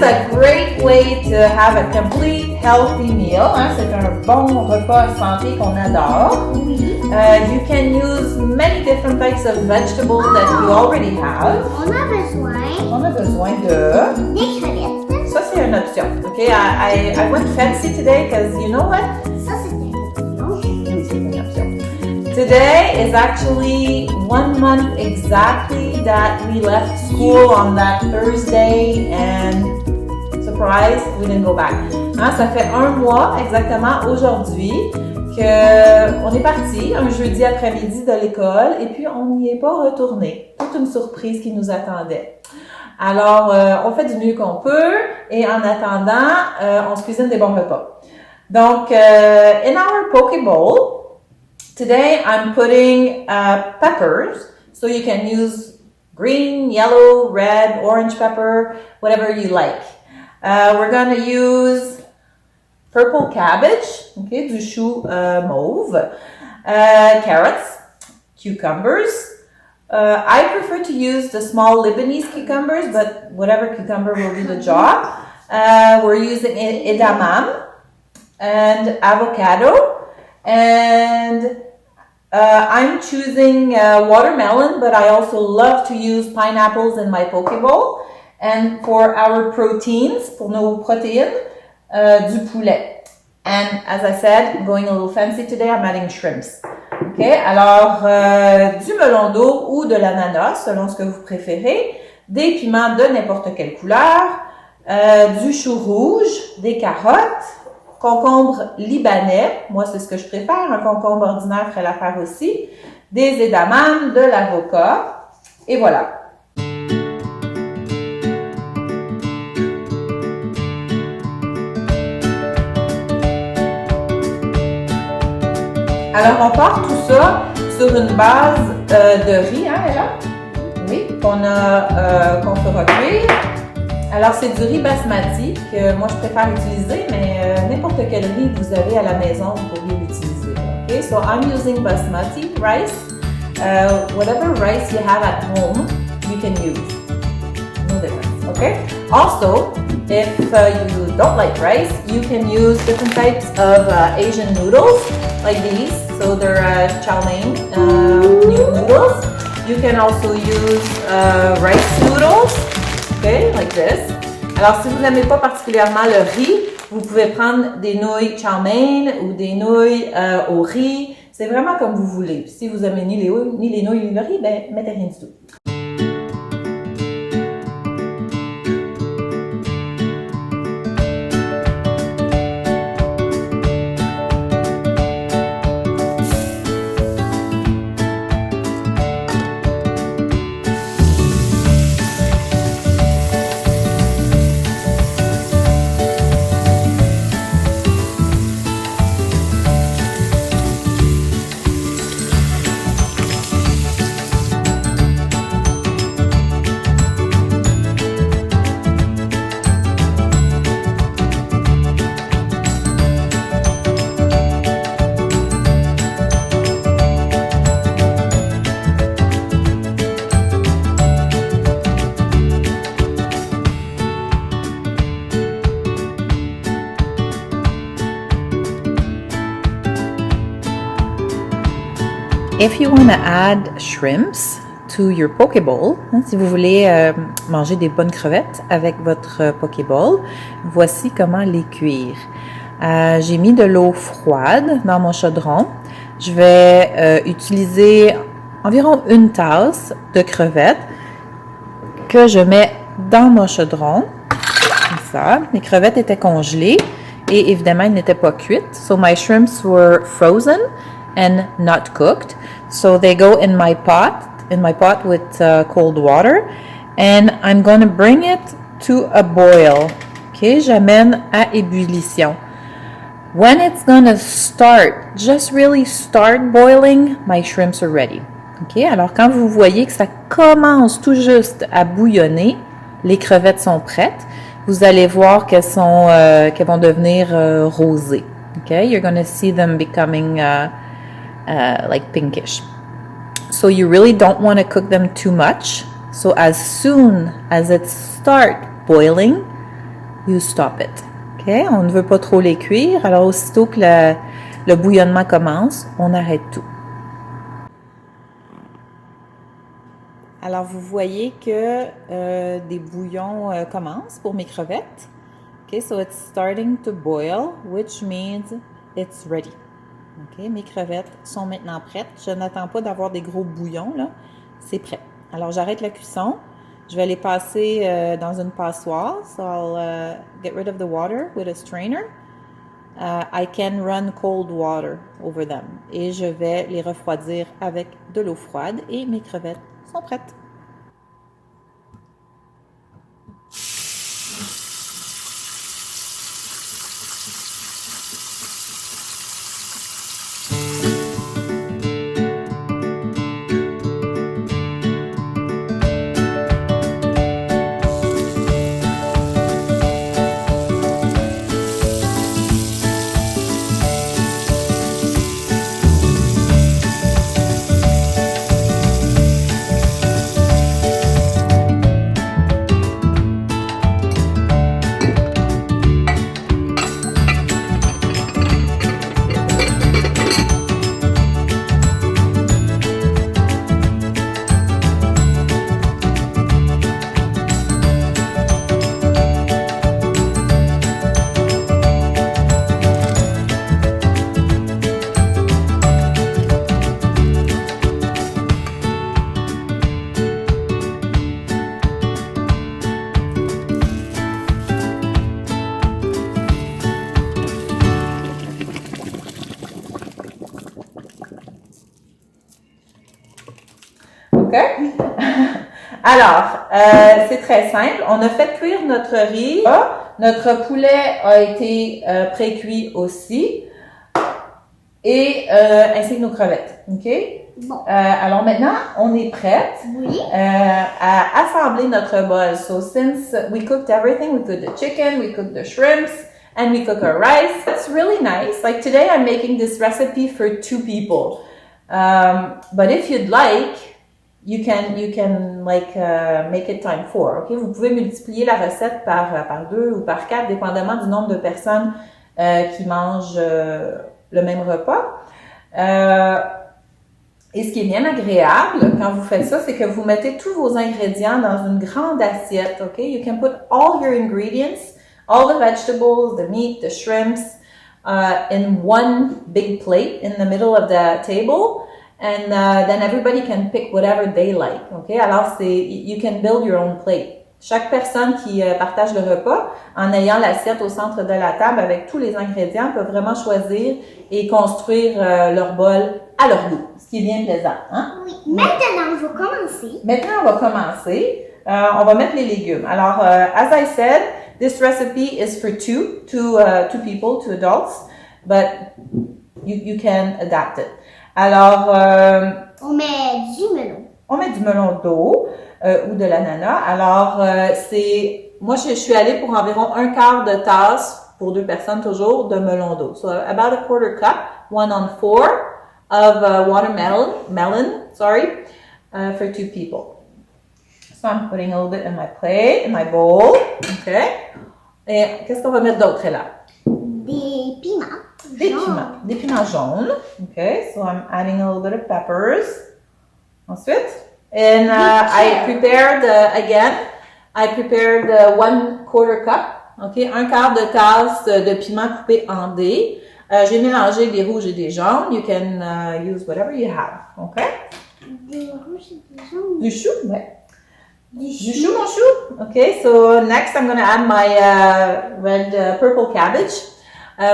a great way to have a complete healthy meal. Hein? C'est un bon repas santé qu'on adore. You can use many different types of vegetables that you already have. On a besoin de... des crevettes. Ça, c'est une option. Okay, I went fancy today because you know what? Ça, c'est une option. Oui, c'est une option. Today is actually 1 month exactly that we left school on that Thursday and surprise, we didn't go back. Hein, ça fait 1 mois exactement aujourd'hui qu'on est parti un jeudi après-midi de l'école et puis on n'y est pas retourné. Toute une surprise qui nous attendait. Alors, on fait du mieux qu'on peut et en attendant, on se cuisine des bons repas. Donc, in our poke bowl, today I'm putting peppers, so you can use green, yellow, red, orange pepper, whatever you like. We're going to use purple cabbage, okay, du chou mauve, carrots, cucumbers. I prefer to use the small Lebanese cucumbers, but whatever cucumber will do the job. We're using edamame and avocado, and I'm choosing watermelon, but I also love to use pineapples in my poke bowl. And for our proteins, pour nos protéines, du poulet. And as I said, I'm going a little fancy today, I'm adding shrimps. OK, alors du melon d'eau ou de l'ananas, selon ce que vous préférez, des piments de n'importe quelle couleur, du chou rouge, des carottes, concombre libanais, moi c'est ce que je préfère, un concombre ordinaire ferait l'affaire aussi, des édamames, de l'avocat, et voilà. Alors, on part tout ça sur une base de riz, hein, Ella? Oui, qu'on fera cuire. Alors, c'est du riz basmati que moi, je préfère utiliser, mais n'importe quel riz que vous avez à la maison, vous pourriez l'utiliser. Okay, so I'm using basmati rice. Whatever rice you have at home, you can use. No difference, okay? Also, if you don't like rice, you can use different types of Asian noodles, like these. So they're chow mein noodles. You can also use rice noodles, okay, like this. Alors, si vous n'aimez pas particulièrement le riz, vous pouvez prendre des nouilles chow mein ou des nouilles au riz. C'est vraiment comme vous voulez. Puis si vous aimez ni les nouilles ni le riz, ben mettez rien du tout. If you want to add shrimps to your poke bowl, hein, si vous voulez manger des bonnes crevettes avec votre poke bowl, voici comment les cuire. J'ai mis de l'eau froide dans mon chaudron. Je vais utiliser environ 1 tasse de crevettes que je mets dans mon chaudron. Comme ça. Les crevettes étaient congelées et évidemment, elles n'étaient pas cuites. So my shrimps were frozen and not cooked. So they go in my pot with cold water, and I'm going to bring it to a boil. Okay, j'amène à ébullition. When it's going to start, just really start boiling, my shrimps are ready. Okay, alors quand vous voyez que ça commence tout juste à bouillonner, les crevettes sont prêtes. Vous allez voir qu'elles vont devenir rosées. Okay, you're going to see them becoming like pinkish. So you really don't want to cook them too much. So as soon as it start boiling, you stop it. OK? On ne veut pas trop les cuire. Alors, aussitôt que le bouillonnement commence, on arrête tout. Alors, vous voyez que des bouillons commencent pour mes crevettes. OK? So, it's starting to boil, which means it's ready. OK? Mes crevettes sont maintenant prêtes. Je n'attends pas d'avoir des gros bouillons, là. C'est prêt. Alors, j'arrête la cuisson. Je vais les passer dans une passoire. So, I'll get rid of the water with a strainer. I can run cold water over them. Et je vais les refroidir avec de l'eau froide. Et mes crevettes sont prêtes. OK? Alors, c'est très simple. On a fait cuire notre riz. Notre poulet a été pré-cuit aussi. Et ainsi que nos crevettes. OK? Bon. Alors maintenant, on est prête Oui. à assembler notre bol. So since we cooked everything, we cooked the chicken, we cooked the shrimps, and we cook our rice. That's really nice. Like today, I'm making this recipe for 2 people. But if you'd like, you can like make it time 4. Okay? Vous pouvez multiplier la recette par 2 ou par 4, dépendamment du nombre de personnes qui mangent le même repas. Et ce qui est bien agréable quand vous faites ça, c'est que vous mettez tous vos ingrédients dans une grande assiette. Okay? You can put all your ingredients, all the vegetables, the meat, the shrimps, in one big plate in the middle of the table. And then everybody can pick whatever they like. Okay? Alors, you can build your own plate. Chaque personne qui partage le repas, en ayant l'assiette au centre de la table avec tous les ingrédients, peut vraiment choisir et construire leur bol à leur goût, ce qui est bien plaisant. Hein? Oui. Maintenant, je vais commencer. Maintenant, on va commencer. On va mettre les légumes. Alors, as I said, this recipe is for two people, 2 adults, but you can adapt it. Alors, On met du melon. on met du melon d'eau ou de l'ananas. Alors, moi, je suis allée pour environ 1/4 de tasse, pour 2 personnes toujours, de melon d'eau. So, about a 1/4 cup, 1/4 of watermelon, for 2 people. So, I'm putting a little bit in my plate, in my bowl. Okay. Et qu'est-ce qu'on va mettre d'autre là? Des piments. Des piments jaunes. Okay, so I'm adding a little bit of peppers. Ensuite, and I prepared I prepared 1/4 cup. Okay, 1/4 de tasse de piments coupés en dés. J'ai mélangé des rouges et des jaunes. You can use whatever you have. Okay. Des rouges et des jaunes. Du chou, ouais. Du Du chou, mon chou. Okay, so next I'm gonna add my purple cabbage.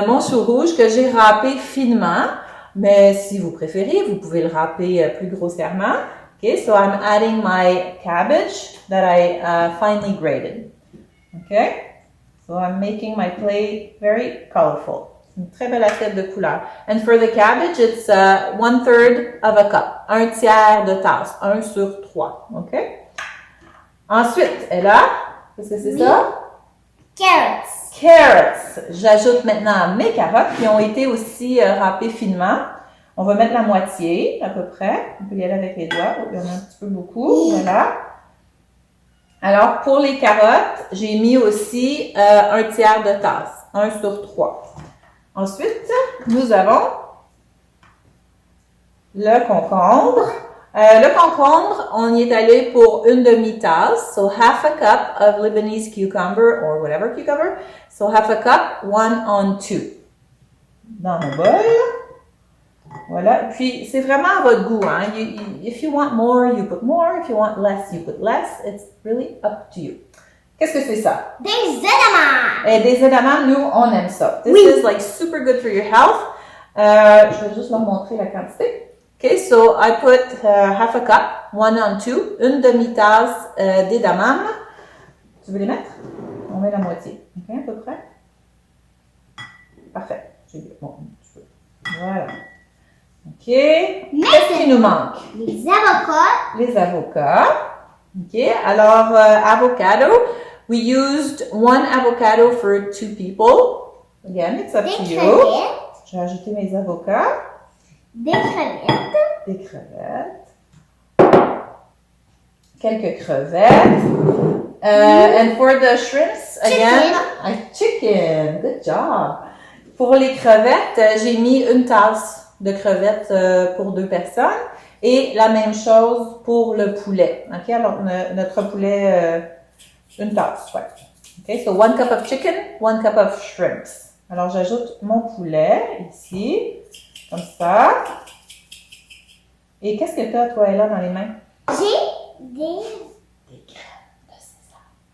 Mon chou rouge que j'ai râpé finement, mais si vous préférez, vous pouvez le râper plus grossièrement. Okay, so I'm adding my cabbage that I finely grated. Okay, so I'm making my plate very colorful. Une très belle assiette de couleurs. And for the cabbage, it's 1/3 of a cup. 1/3 de tasse. 1/3. Okay. Ensuite, et là, qu'est-ce que c'est ça? Carrots. Carrots. J'ajoute maintenant mes carottes qui ont été aussi râpées finement. On va mettre la moitié à peu près. On peut y aller avec les doigts. Il y en a un petit peu beaucoup. Voilà. Alors, pour les carottes, j'ai mis aussi un tiers de tasse, 1 sur 3. Ensuite, nous avons le concombre. Le concombre, on y est allé pour une demi-tasse, so half a cup of Lebanese cucumber or whatever cucumber. So half a cup, 1:2. Dans mon bol. Voilà. Puis, c'est vraiment à votre goût. Hein? If you want more, you put more. If you want less, you put less. It's really up to you. Qu'est-ce que c'est ça? Des éléments. Et des éléments, nous, on aime ça. This Oui. is like super good for your health. Je vais juste leur montrer la quantité. Okay, so I put half a cup, 1:2, une demi-tasse d'édamame. Tu veux les mettre? On met la moitié. OK, à peu près? Parfait. Bon, tu peux. Voilà. OK. Qu'est-ce qui nous manque? Les avocats. Les avocats. OK, alors avocado. We used 1 avocado for 2 people. Again, it's up Des to you. crevettes. J'ai ajouté mes avocats. Des crevettes. Des crevettes. Quelques crevettes. And for the shrimps, again, chicken. Good job. Pour les crevettes, j'ai mis une tasse de crevettes pour 2 personnes. Et la même chose pour le poulet. OK, alors notre poulet, une tasse, ouais. OK, so 1 cup of chicken, 1 cup of shrimps. Alors, j'ajoute mon poulet ici, comme ça. Et qu'est-ce que tu as, toi, là, dans les mains? J'ai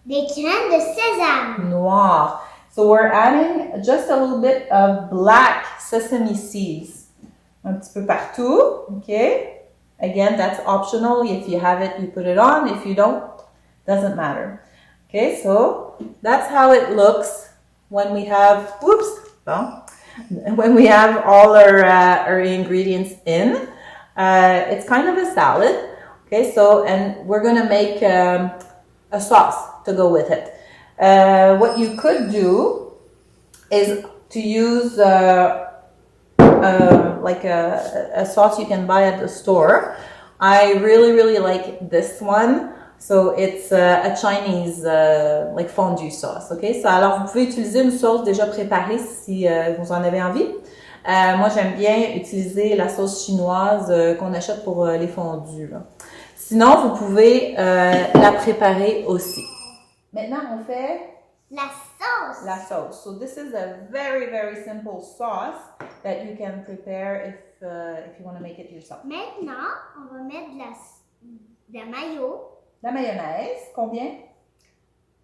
des graines de sésame. Noir. So, we're adding just a little bit of black sesame seeds. Un petit peu partout, OK? Again, that's optional. If you have it, you put it on. If you don't, doesn't matter. Okay, so that's how it looks when we have, when we have all our ingredients in. It's kind of a salad. Okay, so, and we're going to make a sauce to go with it. What you could do is to use like a sauce you can buy at the store. I really like this one. So it's a Chinese like fondue sauce. Okay, so alors vous pouvez utiliser une sauce déjà préparée si vous en avez envie. Moi j'aime bien utiliser la sauce chinoise qu'on achète pour les fondues. Là. Sinon vous pouvez la préparer aussi. Maintenant on fait La sauce. la sauce. So this is a very simple sauce that you can prepare if you want to make it yourself. Maintenant, on va mettre de la mayo. La mayonnaise, combien?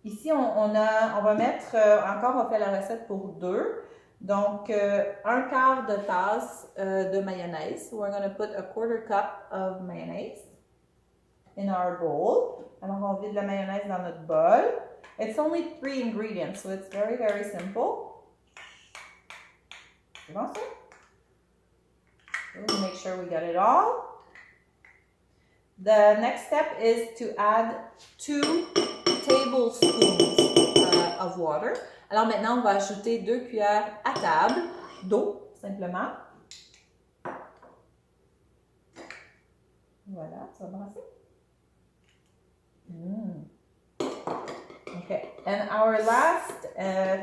Ici, on va mettre, encore on fait la recette pour 2. Donc, 1/4 de tasse de mayonnaise. So we're going to put a 1/4 cup of mayonnaise in our bowl. Alors, on vide la mayonnaise dans notre bol. It's only 3 ingredients, so it's very simple. C'est bon ça? We'll make sure we got it all. The next step is to add 2 tablespoons of water. Alors maintenant, on va ajouter 2 cuillères à table d'eau, simplement. Voilà, ça va brasser. Okay, and our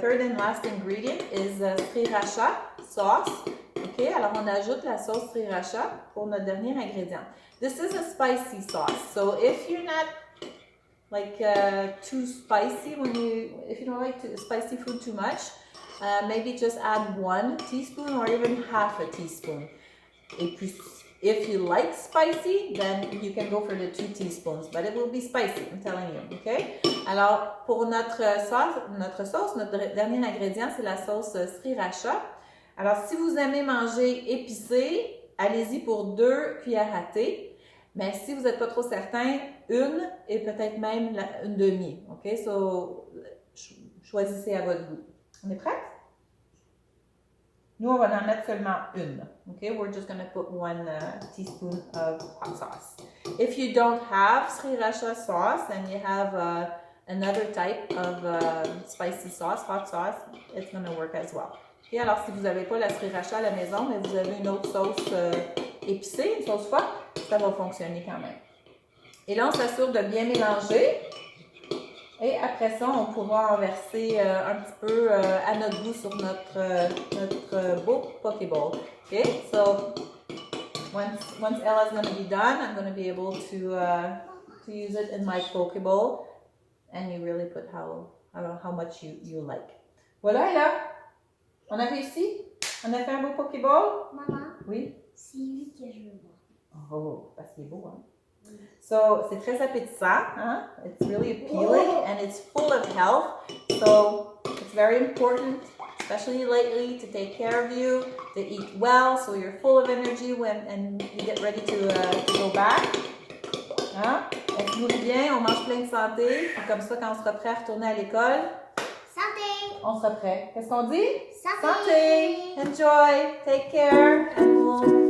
third and last ingredient is sriracha sauce. Okay, alors on ajoute la sauce sriracha pour notre dernier ingrédient. This is a spicy sauce, so if you're not like too spicy, if you don't like spicy food too much, maybe just add 1 teaspoon or even half a teaspoon. If you like spicy, then you can go for the 2 teaspoons, but it will be spicy, I'm telling you, okay? Alors, pour notre sauce, notre dernier ingrédient, c'est la sauce sriracha. Alors, si vous aimez manger épicé, allez-y pour 2 cuillères à thé. Mais si vous n'êtes pas trop certain, 1 et peut-être même une demi, okay? So, choisissez à votre goût. On est prêts? Nous, on va en mettre seulement 1. Okay, we're just going to put 1 teaspoon of hot sauce. If you don't have sriracha sauce and you have another type of spicy sauce, hot sauce, it's going to work as well. Okay, alors si vous n'avez pas la sriracha à la maison, mais vous avez une autre sauce épicée, une sauce forte, ça va fonctionner quand même. Et là, on s'assure de bien mélanger. Et après ça, on pourra en verser un petit peu à notre goût sur notre beau Pokéball. Okay, so once Ella's going to be done, I'm going to be able to use it in my Pokéball, and you really put how much you like. Voilà, Ella, on a réussi? On a fait un beau Pokéball? Maman, Oui. c'est lui que je veux voir. Oh, parce qu'il est beau, hein? So, c'est très appétissant, hein? It's really appealing and it's full of health. So, it's very important, especially lately, to take care of you, to eat well, so you're full of energy and you get ready to go back. Hein? On se nourrit bien, on mange plein de santé, et comme ça, quand on sera prêt à retourner à l'école, Santé! on sera prêt. Qu'est-ce qu'on dit? Santé! Santé! Enjoy! Take care! And we'll